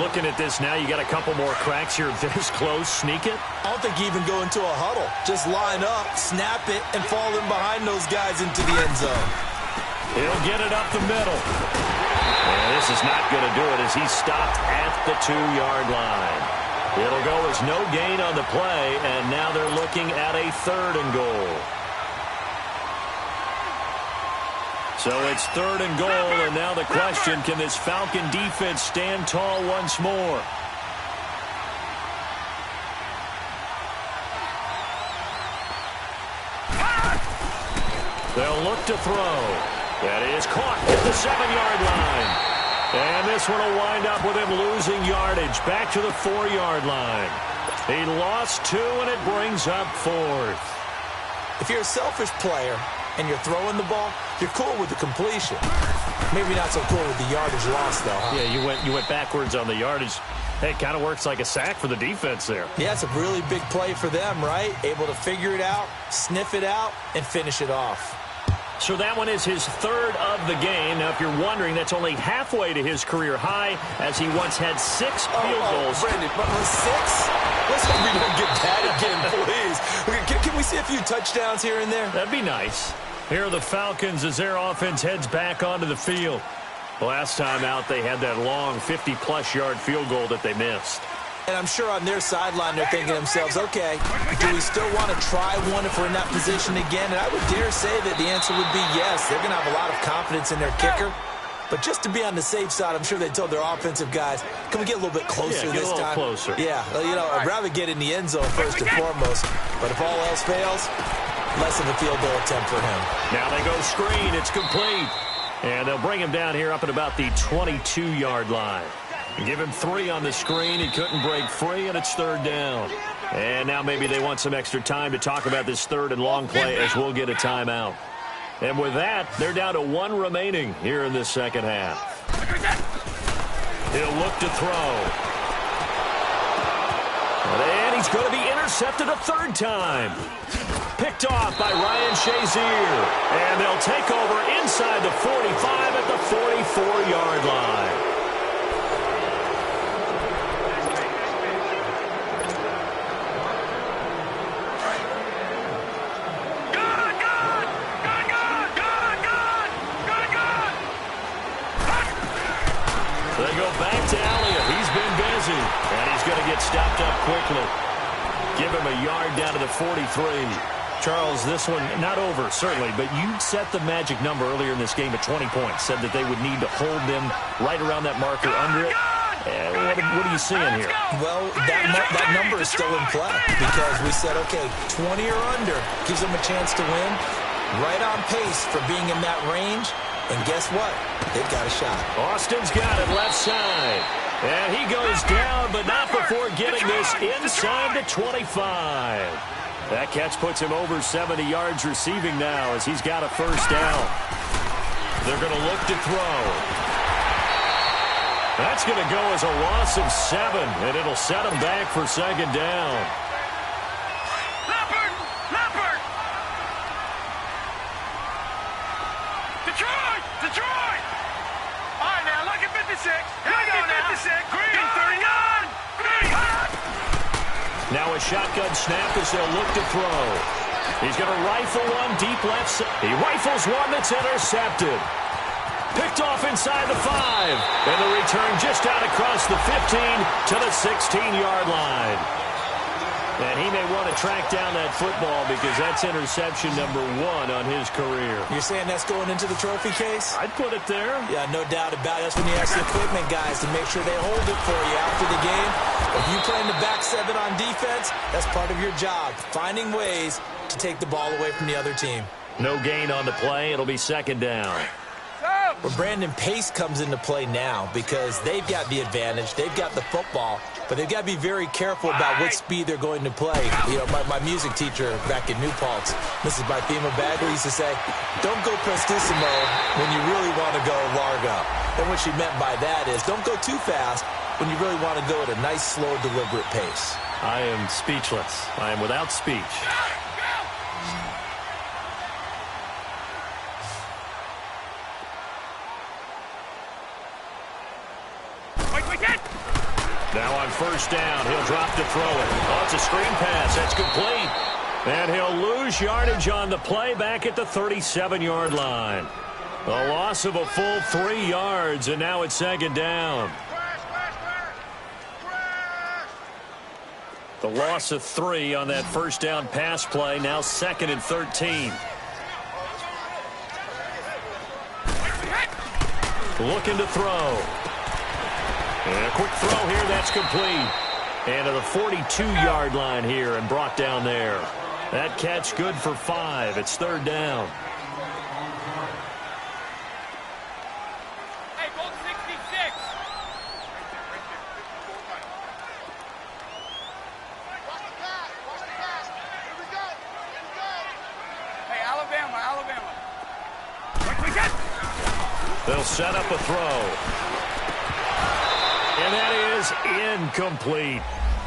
Looking at this now, you got a couple more cracks here this close. Sneak it? I don't think you even go into a huddle. Just line up, snap it, and fall in behind those guys into the end zone. He'll get it up the middle. And this is not going to do it as he's stopped at the 2-yard line. It'll go as no gain on the play, and now they're looking at a 3rd and goal. So it's 3rd and goal, and now the question, can this Falcon defense stand tall once more? They'll look to throw. That is caught at the 7-yard line. And this one will wind up with him losing yardage back to the 4-yard line. He lost 2, and it brings up 4th. If you're a selfish player and you're throwing the ball, you're cool with the completion. Maybe not so cool with the yardage loss, though, huh? Yeah, you went backwards on the yardage. Hey, it kind of works like a sack for the defense there. Yeah, it's a really big play for them, right? Able to figure it out, sniff it out, and finish it off. So that one is his 3rd of the game. Now, if you're wondering, that's only halfway to his career high, as he once had 6 field goals. Brandon, but 6? Let's hope we don't get that again, please. Can we see a few touchdowns here and there? That'd be nice. Here are the Falcons as their offense heads back onto the field. Last time out, they had that long 50-plus yard field goal that they missed. And I'm sure on their sideline they're thinking to themselves, okay, do we still want to try one if we're in that position again? And I would dare say that the answer would be yes. They're going to have a lot of confidence in their kicker. But just to be on the safe side, I'm sure they told their offensive guys, can we get a little bit closer this time? Closer. Yeah, I'd rather get in the end zone first and foremost. But if all else fails, less of a field goal attempt for him. Now they go screen. It's complete. And they'll bring him down here up at about the 22-yard line. Give him 3 on the screen. He couldn't break free, and it's 3rd down. And now maybe they want some extra time to talk about this 3rd and long play, as we'll get a timeout. And with that, they're down to 1 remaining here in this second half. He'll look to throw. And he's going to be intercepted a 3rd time. Picked off by Ryan Shazier. And they'll take over inside the 45 at the 44-yard line. They go back to Elliott. He's been busy, and he's going to get stopped up quickly. Give him a yard down to the 43. Charles, this one not over, certainly, but you set the magic number earlier in this game at 20 points, said that they would need to hold them right around that marker under it. What are you seeing here? Well, that number is still in play because we said, okay, 20 or under gives them a chance to win. Right on pace for being in that range. And guess what? They've got a shot. Austin's got it left side. And he goes down, but not before getting this inside the 25. That catch puts him over 70 yards receiving now as he's got a 1st down. They're going to look to throw. That's going to go as a loss of 7, and it'll set him back for 2nd down. Detroit! All right, now, look at 56. Here we go now. 56. Green, 31. Green. Now a shotgun snap as they'll look to throw. He's going to rifle one deep left side. He rifles one that's intercepted. Picked off inside the 5. And the return just out across the 15 to the 16-yard line. And he may want to track down that football because that's interception number 1 on his career. You're saying that's going into the trophy case? I'd put it there. Yeah, no doubt about it. That's when you ask the equipment guys to make sure they hold it for you after the game. If you play in the back 7 on defense, that's part of your job, finding ways to take the ball away from the other team. No gain on the play. It'll be 2nd down. But Brandon, pace comes into play now because they've got the advantage. They've got the football, but they've got to be very careful about what speed they're going to play. You know, my music teacher back in New Paltz, Mrs. Bythema Bagley, used to say, don't go prestissimo when you really want to go largo. And what she meant by that is don't go too fast when you really want to go at a nice, slow, deliberate pace. I am speechless. I am without speech. Now on 1st down, he'll drop to throw it. Oh, it's a screen pass. That's complete. And he'll lose yardage on the play back at the 37-yard line. A loss of a full 3 yards, and now it's 2nd down. The loss of 3 on that 1st down pass play, now 2nd and 13. Looking to throw. And a quick throw here, that's complete. And to the 42-yard line here and brought down there. That catch good for 5. It's 3rd down. Alabama. Quick, They'll set up a throw. And that is incomplete.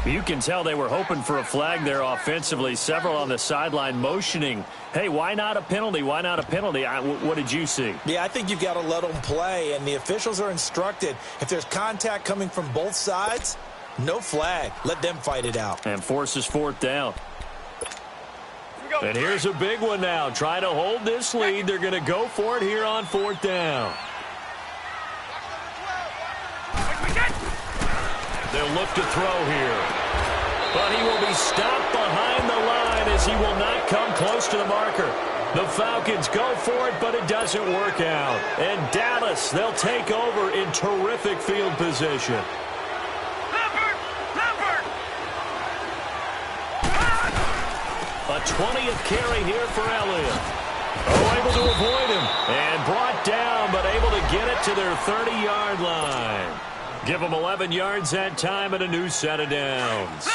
You can tell they were hoping for a flag there offensively. Several on the sideline motioning, hey, why not a penalty? Why not a penalty? What did you see? Yeah, I think you've got to let them play, and the officials are instructed. If there's contact coming from both sides, no flag. Let them fight it out. And forces fourth down. And here's a big one now. Trying to hold this lead. They're going to go for it here on fourth down. They'll look to throw here. But he will be stopped behind the line as he will not come close to the marker. The Falcons go for it, but it doesn't work out. And Dallas, they'll take over in terrific field position. A 20th carry here for Elliott. Oh, able to avoid him. And brought down, but able to get it to their 30-yard line. Give them 11 yards that time and a new set of downs.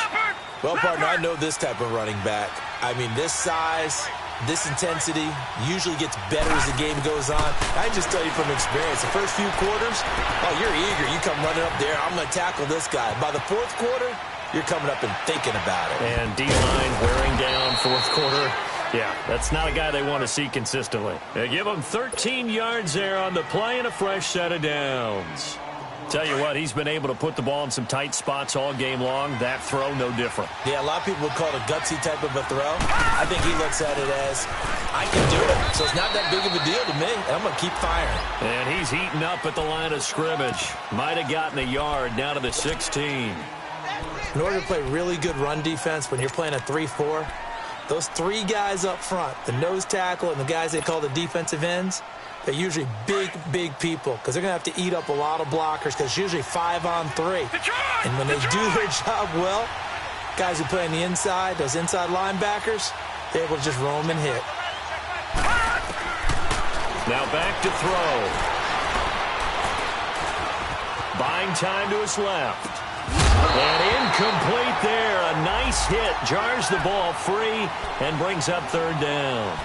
Well, partner, I know this type of running back. I mean, this size, this intensity usually gets better as the game goes on. I just tell you from experience, the first few quarters, oh, you're eager. You come running up there, I'm going to tackle this guy. By the fourth quarter, you're coming up and thinking about it. And D-line wearing down fourth quarter. Yeah, that's not a guy they want to see consistently. They give him 13 yards there on the play and a fresh set of downs. Tell you what, he's been able to put the ball in some tight spots all game long. That throw, no different. Yeah, a lot of people would call it a gutsy type of a throw. I think he looks at it as, I can do it. So it's not that big of a deal to me. And I'm going to keep firing. And he's heating up at the line of scrimmage. Might have gotten a yard down to the 16. In order to play really good run defense when you're playing a 3-4, those three guys up front, the nose tackle and the guys they call the defensive ends, they're usually big, big people because they're going to have to eat up a lot of blockers because it's usually 5-on-3. And when they do their job well, guys who play on the inside, those inside linebackers, they're able to just roam and hit. Now back to throw. Buying time to his left. And incomplete there. A nice hit. Jars the ball free and brings up third down.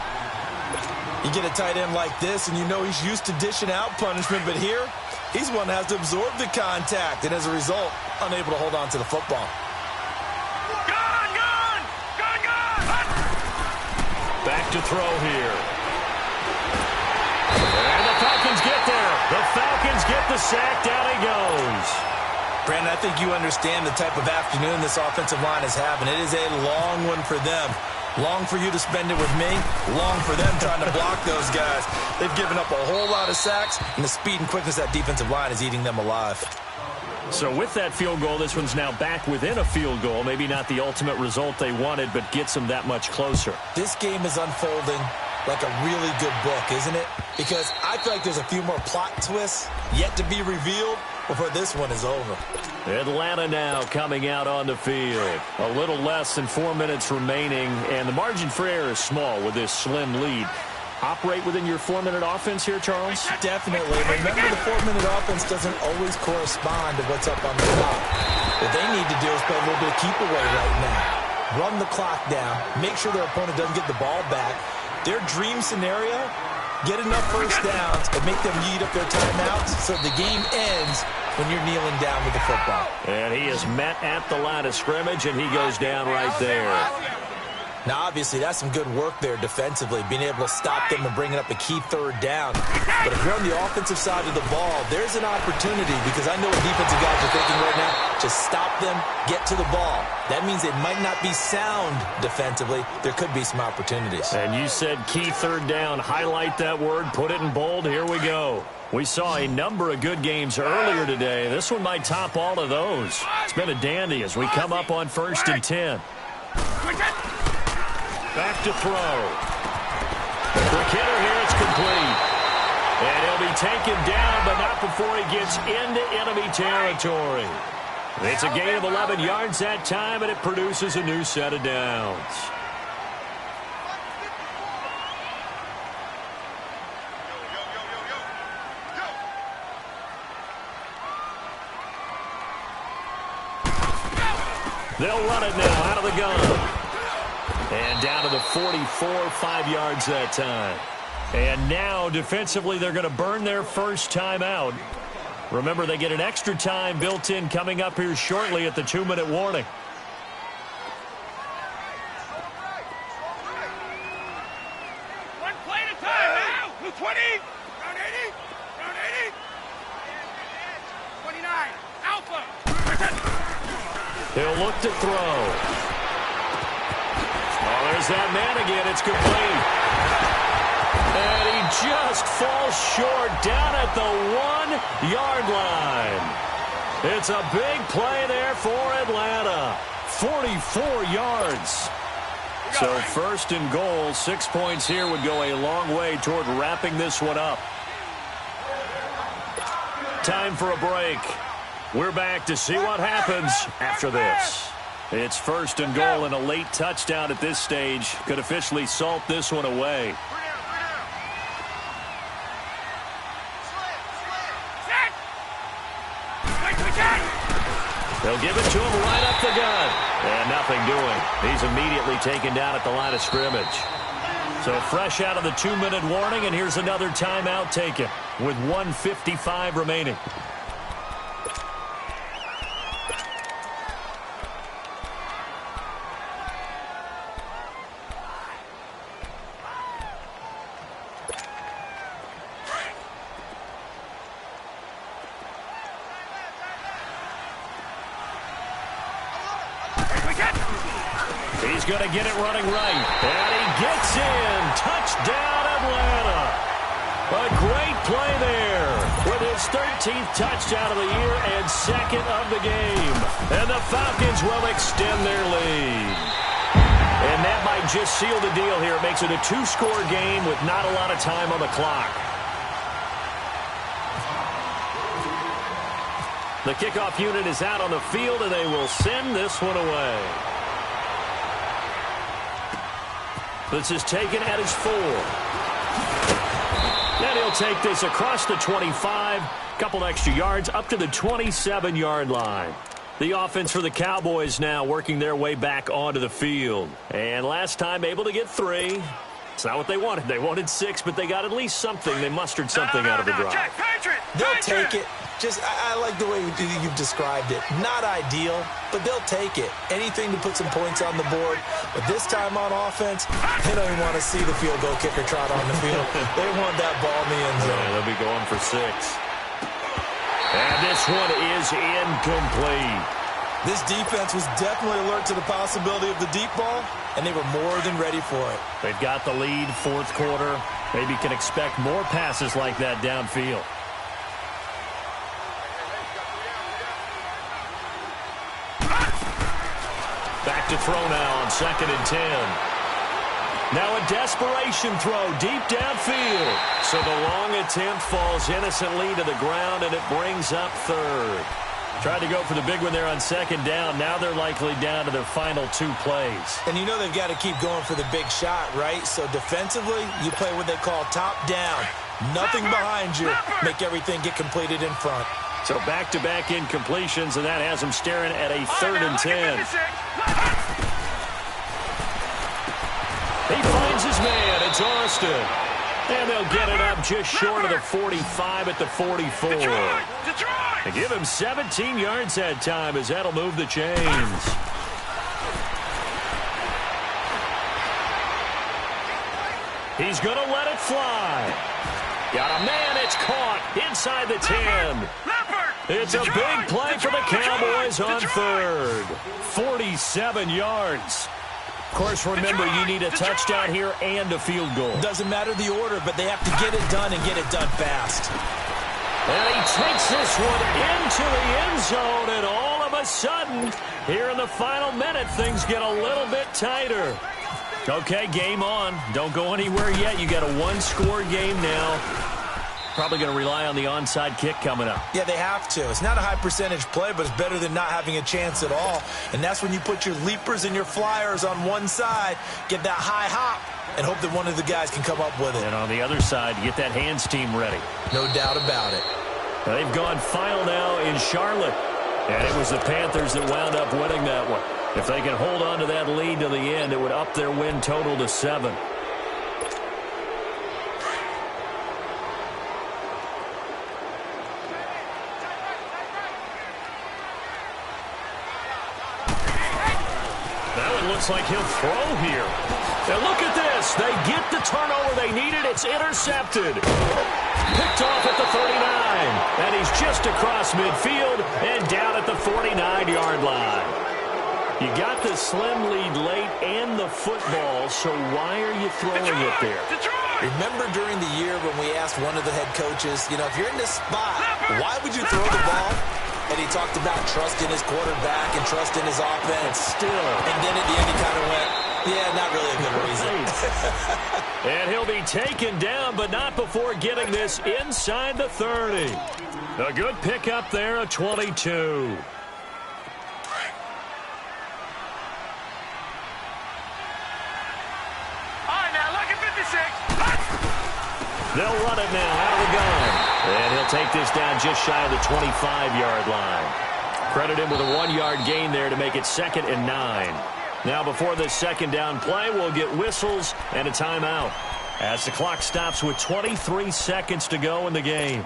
You get a tight end like this, and you know he's used to dishing out punishment, but here, he's one that has to absorb the contact, and as a result, unable to hold on to the football. Gone! Back to throw here. And the Falcons get there. The Falcons get the sack. Down he goes. Brandon, I think you understand the type of afternoon this offensive line is having. It is a long one for them. Long for you to spend it with me. Long for them trying to block those guys. They've given up a whole lot of sacks, and the speed and quickness of that defensive line is eating them alive. So with that field goal, this one's now back within a field goal. Maybe not the ultimate result they wanted, but gets them that much closer. This game is unfolding like a really good book, isn't it? Because I feel like there's a few more plot twists yet to be revealed before this one is over. Atlanta now coming out on the field. A little less than 4 minutes remaining, and the margin for error is small with this slim lead. Operate within your 4-minute offense here, Charles? Definitely. Remember, the 4-minute offense doesn't always correspond to what's up on the clock. What they need to do is play a little bit of keep away right now. Run the clock down. Make sure their opponent doesn't get the ball back. Their dream scenario, get enough first downs and make them eat up their timeouts so the game ends when you're kneeling down with the football. And he is met at the line of scrimmage, and he goes down right there. Now, obviously, that's some good work there defensively, being able to stop them and bringing up a key third down. But if you're on the offensive side of the ball, there's an opportunity because I know what defensive guys are thinking right now. Just stop them, get to the ball. That means they might not be sound defensively. There could be some opportunities. And you said key third down. Highlight that word, put it in bold. Here we go. We saw a number of good games earlier today. This one might top all of those. It's been a dandy as we come up on 1st and 10. Back to throw. Quick hitter here, it's complete. And he'll be taken down, but not before he gets into enemy territory. It's a gain of 11 yards that time, and it produces a new set of downs. They'll run it now out of the gun. And down to the 44, 5 yards that time. And now, defensively, they're going to burn their first timeout. Remember, they get an extra time built in coming up here shortly at the 2-minute warning. One play at a time now. 20. Round 80. Round 80. 29. Alpha. He'll look to throw. Oh, there's that man again. It's complete. And he just falls short down at the 1-yard line. It's a big play there for Atlanta. 44 yards. So first and goal, 6 points here would go a long way toward wrapping this one up. Time for a break. We're back to see what happens after this. It's first and goal, and a late touchdown at this stage could officially salt this one away. They'll give it to him right up the gut. And nothing doing. He's immediately taken down at the line of scrimmage. So fresh out of the 2-minute warning, and here's another timeout taken with 1:55 remaining. He's going to get it running right. And he gets in. Touchdown, Atlanta. A great play there with his 13th touchdown of the year and second of the game. And the Falcons will extend their lead. And that might just seal the deal here. It makes it a 2-score game with not a lot of time on the clock. The kickoff unit is out on the field, and they will send this one away. This is taken at his 4. And he'll take this across the 25, couple extra yards, up to the 27-yard line. The offense for the Cowboys now working their way back onto the field. And last time able to get 3. It's not what they wanted. They wanted 6, but they got at least something. They mustered something out of the drive. They'll take it. I like the way you've described it. Not ideal, but they'll take it. Anything to put some points on the board. But this time on offense, they don't even want to see the field goal kicker trot on the field. They want that ball in the end zone. Yeah, they'll be going for 6. And this one is incomplete. This defense was definitely alert to the possibility of the deep ball, and they were more than ready for it. They've got the lead, 4th quarter. Maybe can expect more passes like that downfield. Back to throw now on 2nd and 10. Now a desperation throw deep downfield. So the long attempt falls innocently to the ground, and it brings up 3rd. Tried to go for the big one there on 2nd down. Now they're likely down to their final 2 plays. And you know they've got to keep going for the big shot, right? So defensively, you play what they call top down. Nothing behind you. Make everything get completed in front. So back-to-back incompletions, and that has them staring at a 3rd and 10. He finds his man. It's Austin. And they'll get it up just short of the 45 at the 44. They give him 17 yards that time as that'll move the chains. He's going to let it fly. Got a man. It's caught inside the 10. It's a big play for the Cowboys on 3rd. 47 yards. Of course, remember, you need a touchdown here and a field goal. Doesn't matter the order, but they have to get it done and get it done fast. And he takes this one into the end zone, and all of a sudden, here in the final minute, things get a little bit tighter. Okay, game on. Don't go anywhere yet. You got a 1-score game now. Probably going to rely on the onside kick coming up. Yeah, they have to. It's not a high-percentage play, but it's better than not having a chance at all. And that's when you put your leapers and your flyers on one side, get that high hop, and hope that one of the guys can come up with it. And on the other side, get that hands team ready. No doubt about it. They've gone final now in Charlotte. And it was the Panthers that wound up winning that one. If they can hold on to that lead to the end, it would up their win total to 7. Now it looks like he'll throw here. Now look at this. They get the turnover they needed. It's intercepted. Picked off at the 39. And he's just across midfield and down at the 49-yard line. You got the slim lead late and the football, so why are you throwing it there? Remember during the year when we asked one of the head coaches, if you're in this spot, why would you throw the ball? And he talked about trusting his quarterback and trusting his offense. Still. And then at the end he kind of went, yeah, not really a good reason. And he'll be taken down, but not before getting this inside the 30. A good pickup there, a 22. They'll run it now out of the gun. And he'll take this down just shy of the 25-yard line. Credit him with a 1-yard gain there to make it 2nd and 9. Now before this second down play, we'll get whistles and a timeout as the clock stops with 23 seconds to go in the game.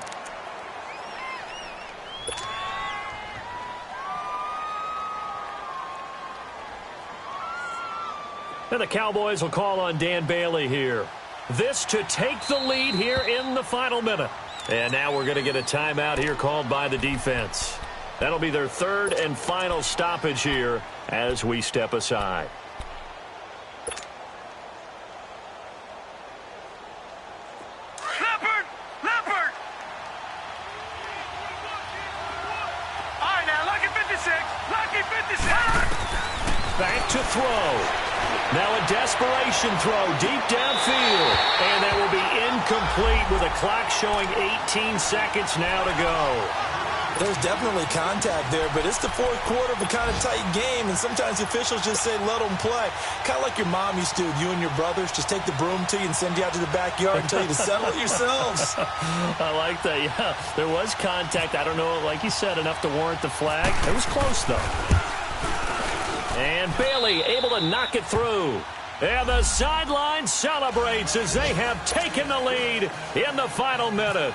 And the Cowboys will call on Dan Bailey here. This to take the lead here in the final minute. And now we're going to get a timeout here called by the defense. That'll be their 3rd and final stoppage here as we step aside. Leopard! All right, now, lucky 56. Back to throw. Now a desperation throw deep downfield. And that will be incomplete with a clock showing 18 seconds now to go. There's definitely contact there, but it's the 4th quarter of a kind of tight game, and sometimes officials just say let them play. Kind of like your mom used to do with you and your brothers. Just take the broom to you and send you out to the backyard and tell you to settle it yourselves. I like that, yeah. There was contact. I don't know, like you said, enough to warrant the flag. It was close, though. And Bailey able to knock it through. And the sideline celebrates as they have taken the lead in the final minute.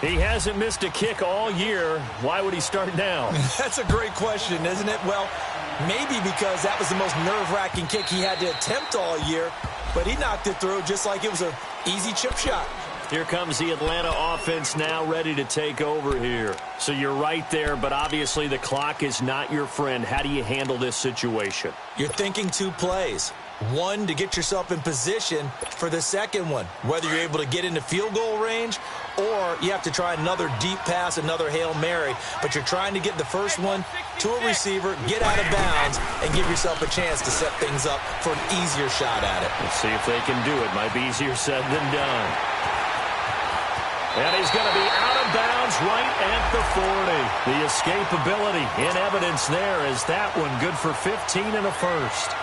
He hasn't missed a kick all year. Why would he start now? That's a great question, isn't it? Well, maybe because that was the most nerve-wracking kick he had to attempt all year, but he knocked it through just like it was an easy chip shot. Here comes the Atlanta offense now ready to take over here. So you're right there, but obviously the clock is not your friend. How do you handle this situation? You're thinking 2 plays. One, to get yourself in position for the second one, whether you're able to get into field goal range or you have to try another deep pass, another Hail Mary. But you're trying to get the first one to a receiver, get out of bounds, and give yourself a chance to set things up for an easier shot at it. Let's see if they can do it. Might be easier said than done. And he's going to be out of bounds right at the 40. The escapability in evidence there is that one good for 15 and a first.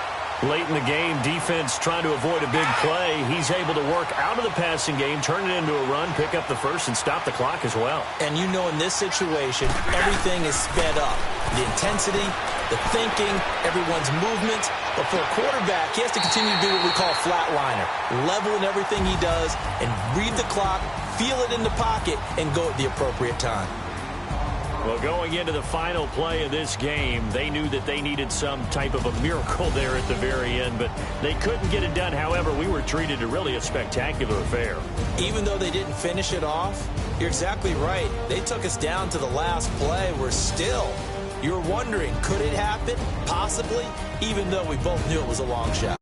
Late in the game, defense trying to avoid a big play. He's able to work out of the passing game, turn it into a run, pick up the first, and stop the clock as well. And you know in this situation, everything is sped up. The intensity, the thinking, everyone's movement. But for a quarterback, he has to continue to do what we call flatliner. Level in everything he does and read the clock, feel it in the pocket, and go at the appropriate time. Well, going into the final play of this game, they knew that they needed some type of a miracle there at the very end, but they couldn't get it done. However, we were treated to really a spectacular affair. Even though they didn't finish it off, you're exactly right. They took us down to the last play. We're still, you're wondering, could it happen? Possibly, even though we both knew it was a long shot.